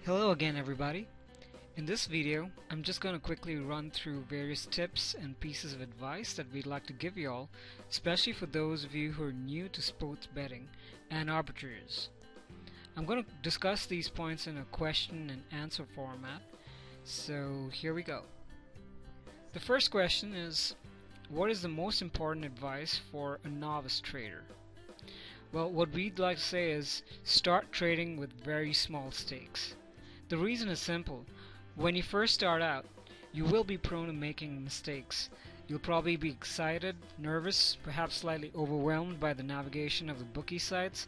Hello again everybody. In this video, I'm just going to quickly run through various tips and pieces of advice that we'd like to give you all, especially for those of you who are new to sports betting and arbitrage. I'm going to discuss these points in a question and answer format, so here we go. The first question is, what is the most important advice for a novice trader? Well, what we'd like to say is start trading with very small stakes. The reason is simple. When you first start out, you will be prone to making mistakes. You'll probably be excited, nervous, perhaps slightly overwhelmed by the navigation of the bookie sites,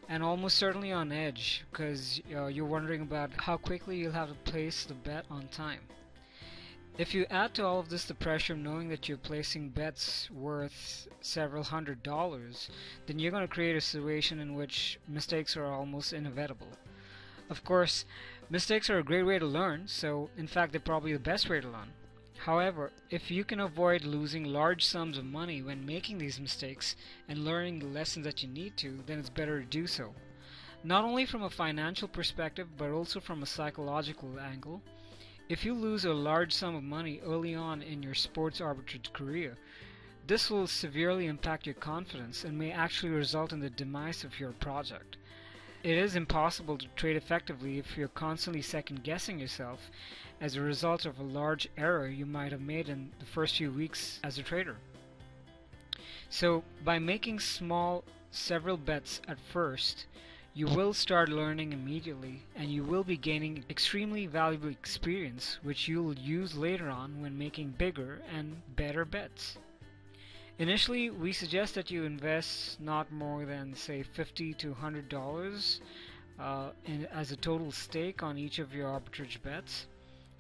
and almost certainly on edge because you're wondering about how quickly you'll have to place the bet on time. If you add to all of this the pressure of knowing that you're placing bets worth several $100s, then you're going to create a situation in which mistakes are almost inevitable. Of course, mistakes are a great way to learn, so in fact they're probably the best way to learn. However, if you can avoid losing large sums of money when making these mistakes and learning the lessons that you need to, then it's better to do so. Not only from a financial perspective, but also from a psychological angle. If you lose a large sum of money early on in your sports arbitrage career, this will severely impact your confidence and may actually result in the demise of your project. It is impossible to trade effectively if you're constantly second-guessing yourself as a result of a large error you might have made in the first few weeks as a trader. So, by making small, several bets at first, you will start learning immediately, and you will be gaining extremely valuable experience which you'll use later on when making bigger and better bets. Initially, we suggest that you invest not more than, say, $50 to $100 as a total stake on each of your arbitrage bets,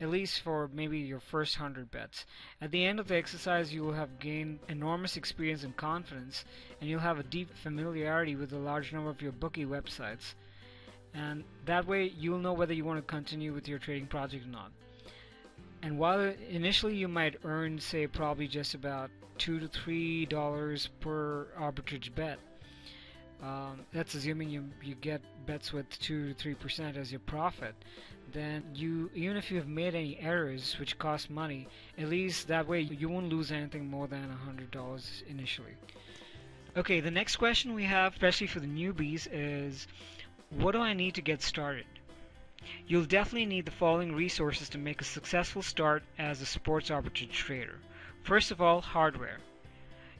at least for maybe your first 100 bets. At the end of the exercise, you will have gained enormous experience and confidence, and you'll have a deep familiarity with a large number of your bookie websites. And that way, you'll know whether you want to continue with your trading project or not. And while initially you might earn, say, probably just about $2 to $3 per arbitrage bet, that's assuming you get bets with 2 to 3% as your profit, then even if you have made any errors which cost money, at least that way you won't lose anything more than $100 initially. Okay, the next question we have, especially for the newbies, is what do I need to get started? You'll definitely need the following resources to make a successful start as a sports arbitrage trader. First of all, hardware.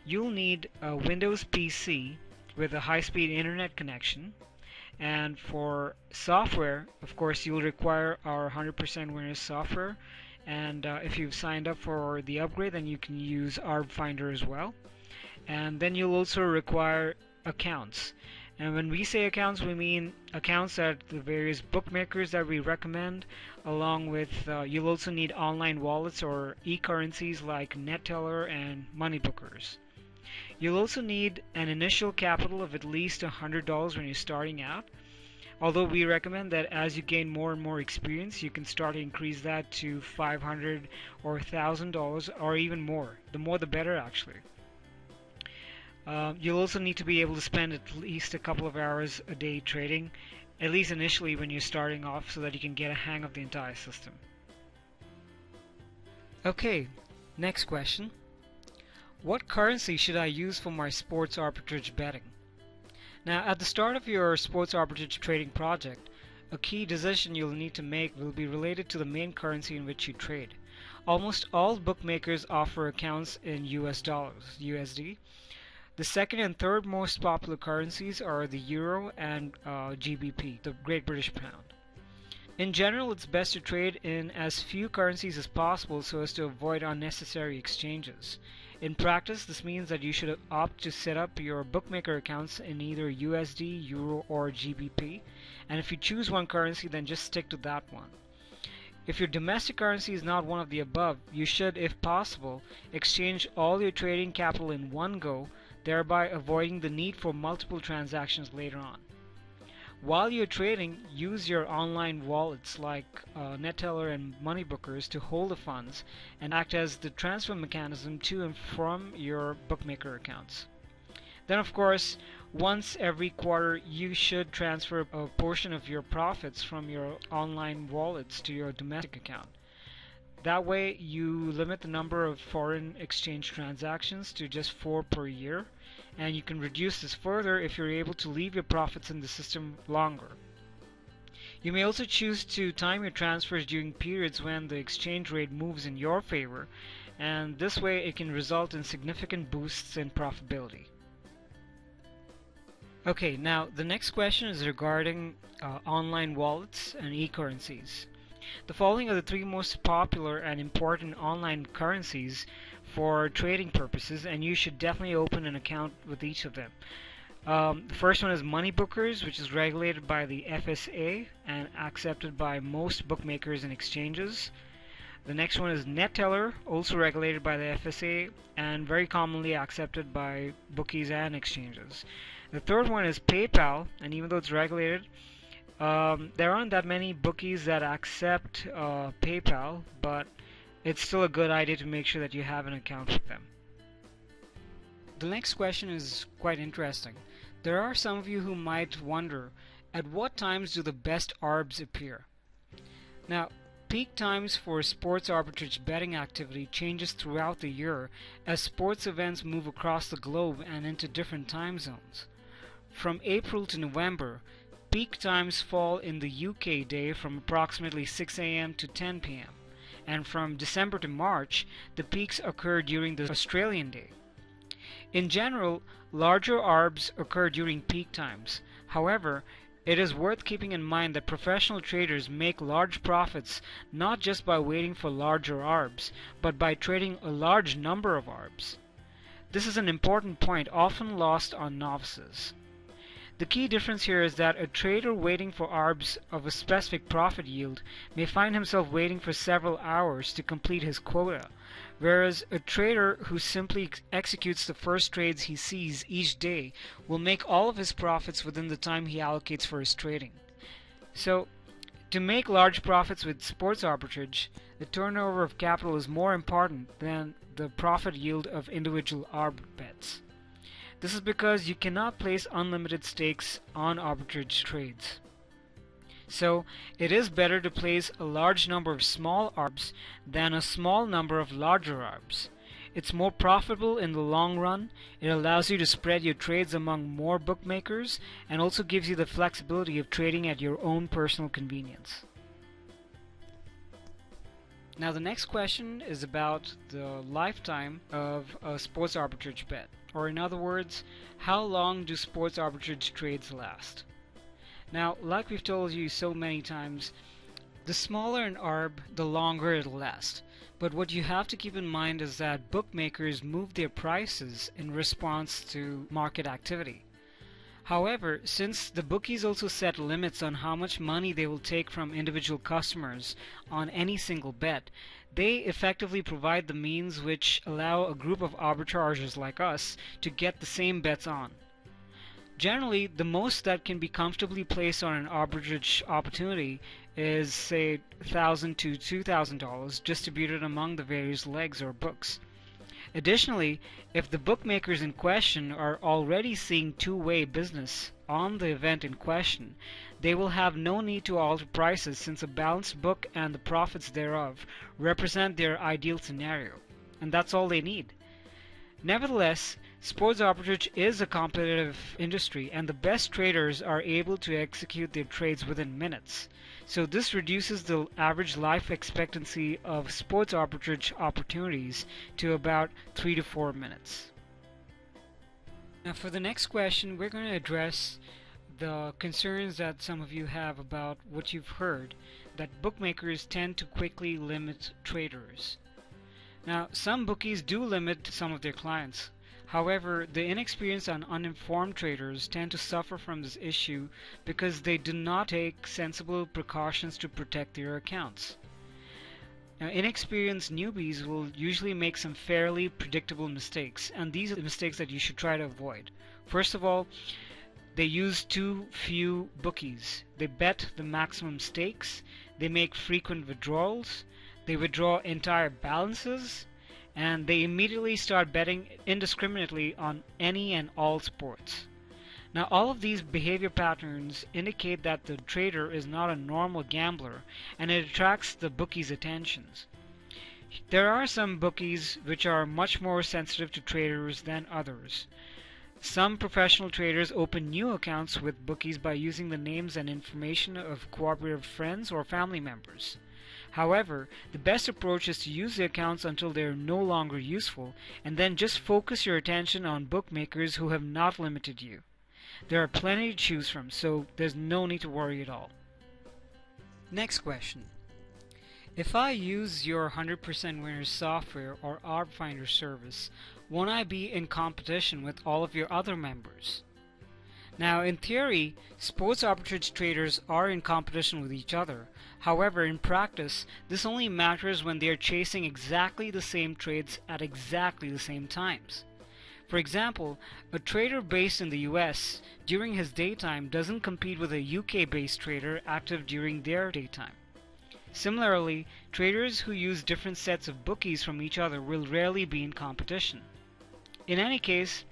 You'll need a Windows PC with a high-speed internet connection, and for software, of course, you'll require our 100% winners software, and if you've signed up for the upgrade, then you can use Arb Finder as well. And then you'll also require accounts. And when we say accounts, we mean accounts at the various bookmakers that we recommend, along with you'll also need online wallets or e-currencies like NetTeller and MoneyBookers. You'll also need an initial capital of at least $100 when you're starting out, although we recommend that as you gain more and more experience, you can start to increase that to $500 or $1,000 or even more. The more the better, actually. You'll also need to be able to spend at least a couple of hours a day trading, at least initially when you're starting off, so that you can get a hang of the entire system. Okay, next question. What currency should I use for my sports arbitrage betting? Now, at the start of your sports arbitrage trading project, a key decision you'll need to make will be related to the main currency in which you trade. Almost all bookmakers offer accounts in US dollars, USD. The second and third most popular currencies are the Euro and GBP, the Great British Pound. In general, it's best to trade in as few currencies as possible so as to avoid unnecessary exchanges. In practice, this means that you should opt to set up your bookmaker accounts in either USD, Euro, or GBP, and if you choose one currency, then just stick to that one. If your domestic currency is not one of the above, you should, if possible, exchange all your trading capital in one go, thereby avoiding the need for multiple transactions later on. While you're trading, use your online wallets like NetTeller and MoneyBookers to hold the funds and act as the transfer mechanism to and from your bookmaker accounts. Then, of course, once every quarter you should transfer a portion of your profits from your online wallets to your domestic account. That way you limit the number of foreign exchange transactions to just 4 per year, and you can reduce this further if you're able to leave your profits in the system longer. You may also choose to time your transfers during periods when the exchange rate moves in your favor, and this way it can result in significant boosts in profitability. Okay, now the next question is regarding online wallets and e-currencies. The following are the three most popular and important online currencies for trading purposes, and you should definitely open an account with each of them. The first one is Money Bookers, which is regulated by the FSA and accepted by most bookmakers and exchanges. The next one is Neteller, also regulated by the FSA and very commonly accepted by bookies and exchanges. The third one is PayPal, and even though it's regulated, there aren't that many bookies that accept PayPal, but it's still a good idea to make sure that you have an account with them. The next question is quite interesting. There are some of you who might wonder, at what times do the best arbs appear? Now, peak times for sports arbitrage betting activity changes throughout the year as sports events move across the globe and into different time zones. From April to November, peak times fall in the UK day from approximately 6 a.m. to 10 p.m. and from December to March, the peaks occur during the Australian day. In general, larger arbs occur during peak times. However, it is worth keeping in mind that professional traders make large profits not just by waiting for larger arbs, but by trading a large number of arbs. This is an important point often lost on novices. The key difference here is that a trader waiting for arbs of a specific profit yield may find himself waiting for several hours to complete his quota, whereas a trader who simply executes the first trades he sees each day will make all of his profits within the time he allocates for his trading. So, to make large profits with sports arbitrage, the turnover of capital is more important than the profit yield of individual arb bets. This is because you cannot place unlimited stakes on arbitrage trades. So, it is better to place a large number of small arbs than a small number of larger arbs. It's more profitable in the long run, it allows you to spread your trades among more bookmakers, and also gives you the flexibility of trading at your own personal convenience. Now the next question is about the lifetime of a sports arbitrage bet. Or in other words, how long do sports arbitrage trades last? Now, like we've told you so many times, the smaller an arb, the longer it'll last. But what you have to keep in mind is that bookmakers move their prices in response to market activity. However, since the bookies also set limits on how much money they will take from individual customers on any single bet, they effectively provide the means which allow a group of arbitrageurs like us to get the same bets on. Generally, the most that can be comfortably placed on an arbitrage opportunity is, say, $1,000 to $2,000 distributed among the various legs or books. Additionally, if the bookmakers in question are already seeing two-way business on the event in question, they will have no need to alter prices since a balanced book and the profits thereof represent their ideal scenario, and that's all they need. Nevertheless, sports arbitrage is a competitive industry and the best traders are able to execute their trades within minutes. So this reduces the average life expectancy of sports arbitrage opportunities to about 3 to 4 minutes. Now for the next question, we're going to address the concerns that some of you have about what you've heard, that bookmakers tend to quickly limit traders. Now, some bookies do limit some of their clients. However, the inexperienced and uninformed traders tend to suffer from this issue because they do not take sensible precautions to protect their accounts. Now, inexperienced newbies will usually make some fairly predictable mistakes, and these are the mistakes that you should try to avoid. First of all, they use too few bookies. They bet the maximum stakes, they make frequent withdrawals, they withdraw entire balances, and they immediately start betting indiscriminately on any and all sports. Now, all of these behavior patterns indicate that the trader is not a normal gambler, and it attracts the bookie's attentions. There are some bookies which are much more sensitive to traders than others. Some professional traders open new accounts with bookies by using the names and information of cooperative friends or family members. However, the best approach is to use the accounts until they are no longer useful, and then just focus your attention on bookmakers who have not limited you. There are plenty to choose from, so there's no need to worry at all. Next question. If I use your 100% Winners software or Arb Finder service, won't I be in competition with all of your other members? Now, in theory, sports arbitrage traders are in competition with each other. However, in practice, this only matters when they are chasing exactly the same trades at exactly the same times. For example, a trader based in the US during his daytime doesn't compete with a UK-based trader active during their daytime. Similarly, traders who use different sets of bookies from each other will rarely be in competition. In any case,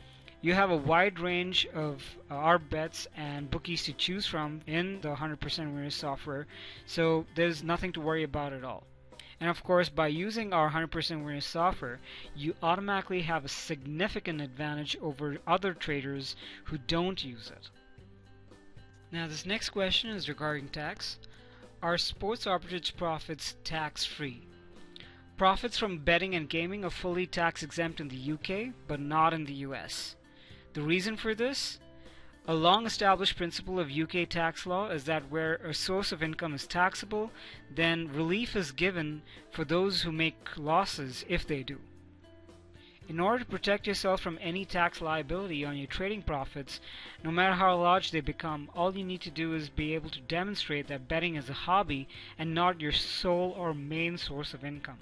you have a wide range of ARB bets and bookies to choose from in the 100% Winners software, so there's nothing to worry about at all. And of course, by using our 100% Winners software, you automatically have a significant advantage over other traders who don't use it. Now, this next question is regarding tax. Are sports arbitrage profits tax-free? Profits from betting and gaming are fully tax-exempt in the UK, but not in the US. The reason for this? A long-established principle of UK tax law is that where a source of income is taxable, then relief is given for those who make losses if they do. In order to protect yourself from any tax liability on your trading profits, no matter how large they become, all you need to do is be able to demonstrate that betting is a hobby and not your sole or main source of income.